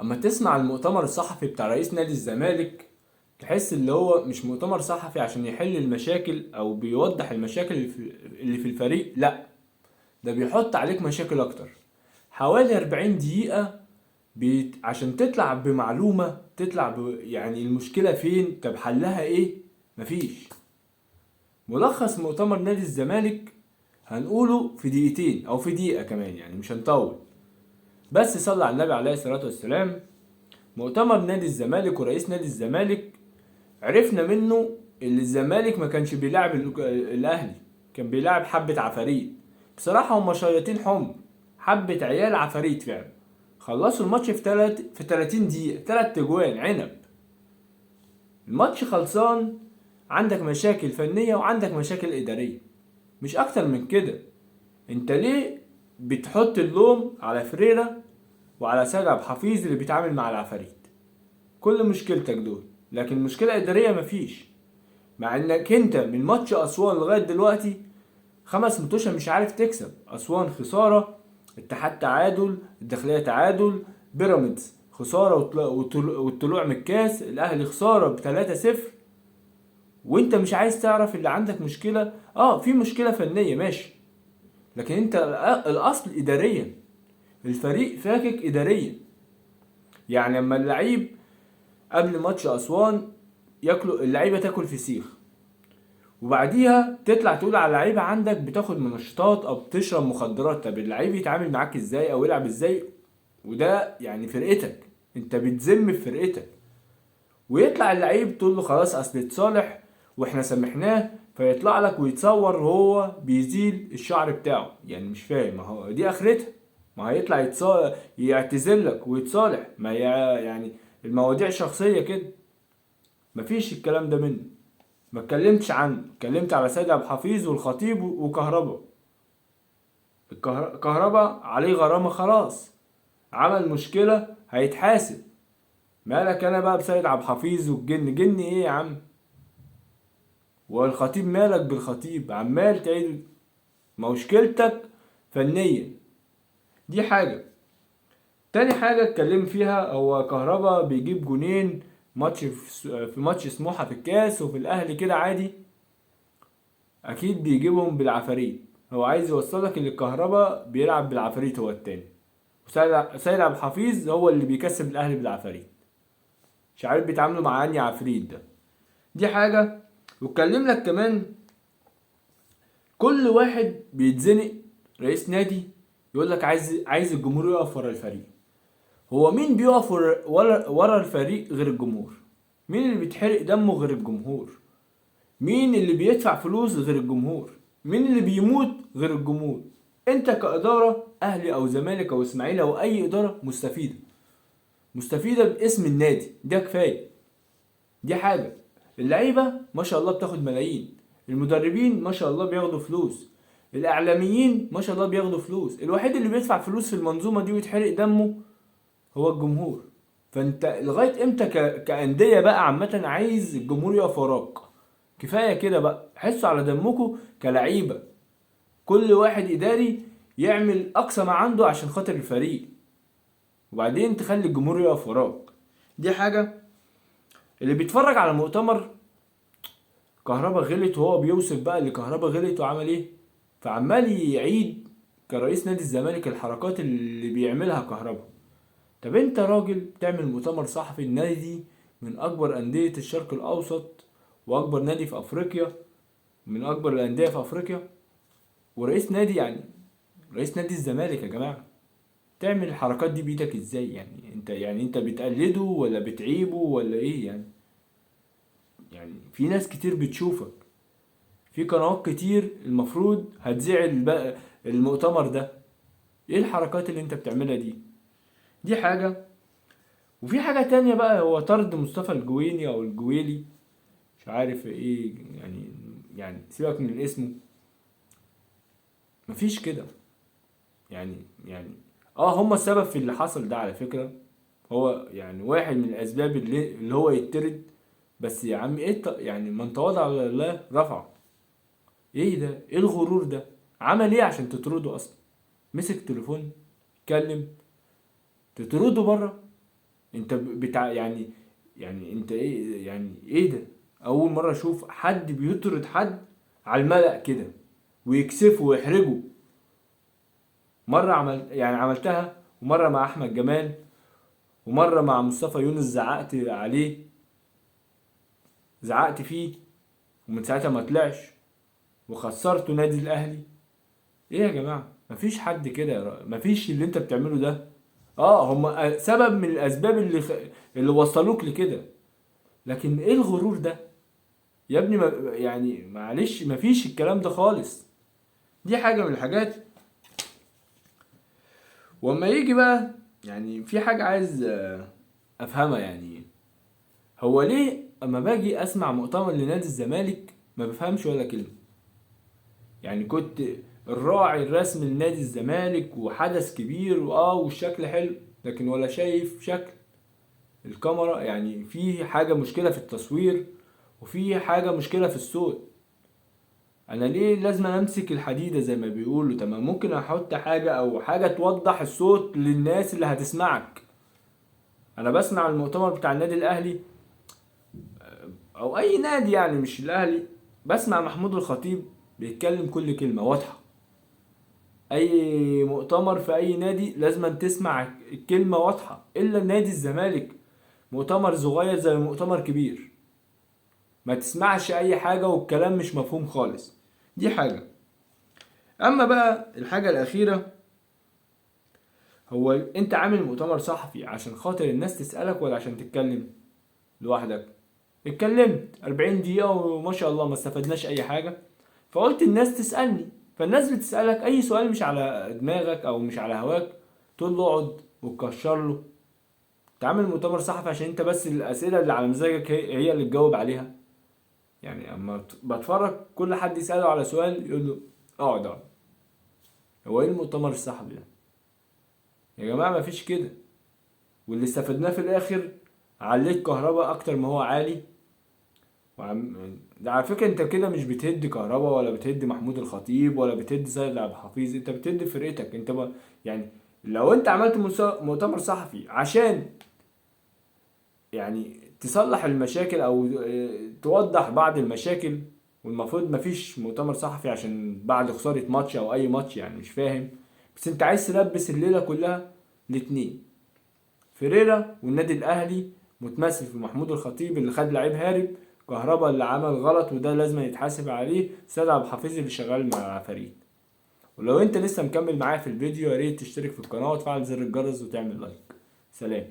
اما تسمع المؤتمر الصحفي بتاع رئيس نادي الزمالك تحس اللي هو مش مؤتمر صحفي عشان يحل المشاكل او بيوضح المشاكل اللي في الفريق، لا، ده بيحط عليك مشاكل اكتر. حوالي 40 دقيقة عشان تطلع بمعلومة، تطلع يعني المشكلة فين، طب حلها ايه؟ مفيش. ملخص مؤتمر نادي الزمالك هنقوله في دقيقتين او في دقيقة كمان، يعني مش هنطول. بس صلى على النبي عليه الصلاة والسلام. مؤتمر نادي الزمالك ورئيس نادي الزمالك عرفنا منه ان الزمالك ما كانش بيلعب الاهلي، كان بيلعب حبة عفاريت. بصراحة هم شياطين حمر، حبة عيال عفاريت فعلا. خلصوا الماتش في 30 دقيقة، 3 تجوان عنب. الماتش خلصان. عندك مشاكل فنية وعندك مشاكل إدارية، مش أكتر من كده. انت ليه بتحط اللوم على فريرة وعلى سيد عبد الحفيظ اللي بيتعامل مع العفاريت؟ كل مشكلتك دول، لكن مشكلة إدارية مفيش. مع انك انت من ماتش اسوان لغاية دلوقتي 5 متوشة مش عارف تكسب. اسوان خسارة، اتحاد تعادل، الداخلية تعادل، بيراميدز خسارة والطلوع من الكاس، الاهلي خسارة ب3-0. وانت مش عايز تعرف اللي عندك مشكلة. في مشكلة فنية ماشي، لكن انت الاصل اداريا، الفريق فاكك اداريا. يعني لما اللعيب قبل ماتش اسوان ياكلوا اللعيبة تاكل فسيخ، وبعديها تطلع تقول على لعيبة عندك بتاخد منشطات او بتشرب مخدرات، طب اللعيب يتعامل معاك ازاي او يلعب ازاي؟ وده يعني فرقتك، انت بتذم في فرقتك. ويطلع اللعيب تقول له خلاص اصل اتصالح واحنا سامحناه، فيطلع لك ويتصور وهو بيزيل الشعر بتاعه. يعني مش فاهم، ما هو دي اخرتها. ما هيطلع يعتذر لك ويتصالح، ما هي يعني المواضيع شخصية كده. مفيش الكلام ده منه. ما اتكلمتش عنه، اتكلمت على سيد عبد الحفيظ والخطيب وكهربا. كهربا عليه غرامة خلاص، عمل مشكلة هيتحاسب. مالك انا بقى بسيد عبد الحفيظ والجن؟ جن ايه يا عم؟ والخطيب مالك بالخطيب؟ عمال تعيد. مشكلتك فنيا. دي حاجة. تاني حاجة اتكلم فيها هو كهربا بيجيب جونين ماتش في ماتش سموحة في الكاس وفي الاهلي كده عادي. اكيد بيجيبهم بالعفاريت. هو عايز يوصلك ان الكهرباء بيلعب بالعفاريت هو التاني، سيد عبد الحفيظ هو اللي بيكسب الاهلي بالعفاريت. مش عارف بيتعاملوا مع انهي عفريت ده. دي حاجه. واتكلم لك كمان كل واحد بيتزنق رئيس نادي يقول لك عايز الجمهور يقف ورا الفريق. هو مين بيقف ورا الفريق غير الجمهور؟ مين اللي بيتحرق دمه غير الجمهور؟ مين اللي بيدفع فلوس غير الجمهور؟ مين اللي بيموت غير الجمهور؟ انت كإدارة اهلي او زمالك او اسماعيلي او اي إدارة مستفيدة، مستفيدة باسم النادي ده كفاية. دي حاجة. اللعيبة ما شاء الله بتاخد ملايين، المدربين ما شاء الله بياخدوا فلوس، الاعلاميين ما شاء الله بياخدوا فلوس. الوحيد اللي بيدفع فلوس في المنظومة دي ويتحرق دمه هو الجمهور. فانت لغاية امتى كأندية بقى عامة عايز الجمهور يقف وراك؟ كفاية كده بقى، حسوا على دمكم كلعيبة. كل واحد اداري يعمل اقصى ما عنده عشان خاطر الفريق، وبعدين تخلي الجمهور يقف وراك. دي حاجة. اللي بيتفرج على المؤتمر كهربا غلط، وهو بيوصف بقى اللي كهربا غلط وعمل ايه، فعمال يعيد كرئيس نادي الزمالك الحركات اللي بيعملها كهربا. طب انت راجل بتعمل مؤتمر صحفي، النادي من اكبر اندية الشرق الاوسط واكبر نادي في افريقيا، من اكبر الاندية في افريقيا، ورئيس نادي يعني رئيس نادي الزمالك يا جماعة، تعمل الحركات دي بايدك ازاي؟ يعني انت بتقلده ولا بتعيبه ولا ايه يعني؟ يعني في ناس كتير بتشوفك، في قنوات كتير المفروض هتذيع المؤتمر ده. ايه الحركات اللي انت بتعملها دي؟ دي حاجة. وفي حاجة تانية بقى، هو طرد مصطفى الجويني او الجويلي، مش عارف ايه يعني سيبك من اسمه. مفيش كده. يعني هما السبب في اللي حصل ده على فكرة. هو يعني واحد من الاسباب اللي هو يترد. بس يا عم ايه يعني من تواضع لله رفعه. ايه ده؟ ايه الغرور ده؟ عمل ايه عشان تطرده اصلا؟ مسك تليفون اتكلم تطرده بره؟ انت بتاع يعني انت ايه يعني ايه ده؟ اول مرة اشوف حد بيطرد حد على الملأ كده ويكسفه ويحرجه. مرة عملتها، ومرة مع احمد جمال، ومرة مع مصطفى يونس زعقت عليه، زعقت فيه، ومن ساعتها ما طلعش وخسرته نادي الاهلي. ايه يا جماعة؟ مفيش حد كده مفيش اللي انت بتعمله ده. اه هما سبب من الاسباب اللي وصلوك لكده، لكن ايه الغرور ده يا ابني؟ ما يعني معلش مفيش الكلام ده خالص. دي حاجة من الحاجات. واما يجي بقى يعني في حاجة عايز افهمها، يعني هو ليه اما باجي اسمع مؤتمر لنادي الزمالك ما بفهمش ولا كلمة؟ يعني كنت الراعي الرسمي لنادي الزمالك وحدث كبير والشكل حلو، لكن ولا شايف شكل الكاميرا. يعني في حاجة مشكلة في التصوير، وفي حاجة مشكلة في الصوت. انا ليه لازم امسك الحديدة زي ما بيقولوا؟ طب ما ممكن احط حاجة او حاجة توضح الصوت للناس اللي هتسمعك. انا بسمع المؤتمر بتاع النادي الاهلي او اي نادي يعني مش الاهلي، بسمع محمود الخطيب بيتكلم كل كلمة واضحة. اي مؤتمر في اي نادي لازم تسمع الكلمة واضحة، الا نادي الزمالك مؤتمر صغير زي مؤتمر كبير، ما تسمعش اي حاجة والكلام مش مفهوم خالص. دي حاجة. اما بقى الحاجة الاخيرة، هو انت عامل مؤتمر صحفي عشان خاطر الناس تسألك ولا عشان تتكلم لوحدك؟ اتكلمت 40 دقيقة وما شاء الله ما استفدناش اي حاجة، فقلت الناس تسألني. فالناس بتسألك اي سؤال مش على دماغك او مش على هواك، تقول له اقعد وتكشر له. تعمل مؤتمر صحفي عشان انت بس الاسئلة اللي على مزاجك هي اللي تجاوب عليها؟ يعني اما بتفرج كل حد يسأله على سؤال يقول له اقعد اقعد. هو ايه المؤتمر الصحفي ده يا جماعة؟ مفيش كده. واللي استفدناه في الاخر عليك كهرباء اكتر ما هو عالي. ده على فكرة انت كده مش بتهد كهرباء ولا بتهد محمود الخطيب ولا بتهد سيد عبد الحفيظ، انت بتهد فرقتك انت يعني لو انت عملت مؤتمر صحفي عشان يعني تصلح المشاكل او توضح بعض المشاكل، والمفروض مفيش مؤتمر صحفي عشان بعد خسارة ماتش او اي ماتش، يعني مش فاهم. بس انت عايز تلبس الليلة كلها الاتنين، فيريرا والنادي الاهلي متمثل في محمود الخطيب اللي خد لعيب هارب، كهربا اللي عمل غلط وده لازم يتحاسب عليه، سيد عبد الحفيظ اللي شغال مع فريق. ولو انت لسه مكمل معايا في الفيديو يا ريت تشترك في القناه وتفعل زر الجرس وتعمل لايك. سلام.